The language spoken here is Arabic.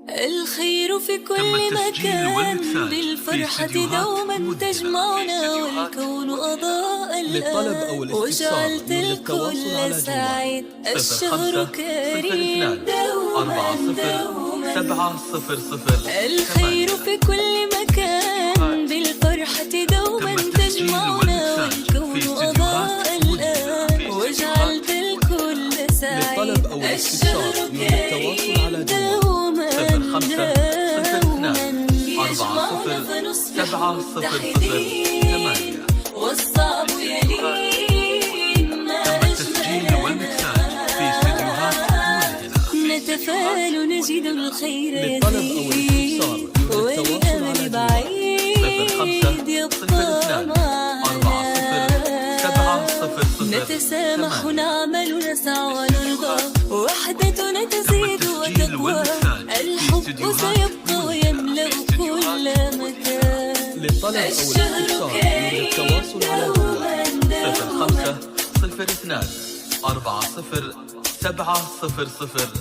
الخير في كل مكان بالفرحة دوما تجمعنا والكون أضاء الآن وجعلت الكل سعيد الشهر كريم دوما الخير في كل مكان بالفرحة دوما تجمعنا والكون أضاء الآن وجعلت الكل سعيد الشهر كريم دوما يجمعنا فنصبح متحدين والصعب يلين ما أجملنا نتفائل نجد الخير يزيد والأمل بعيد يبقى معنا نتسامح ونعمل ونسعى ونرضى وحدتنا تزيد وتقوى الحب سيبقى ويملأ كل مكان الشهر كريم دوما دوما 05 02 40 700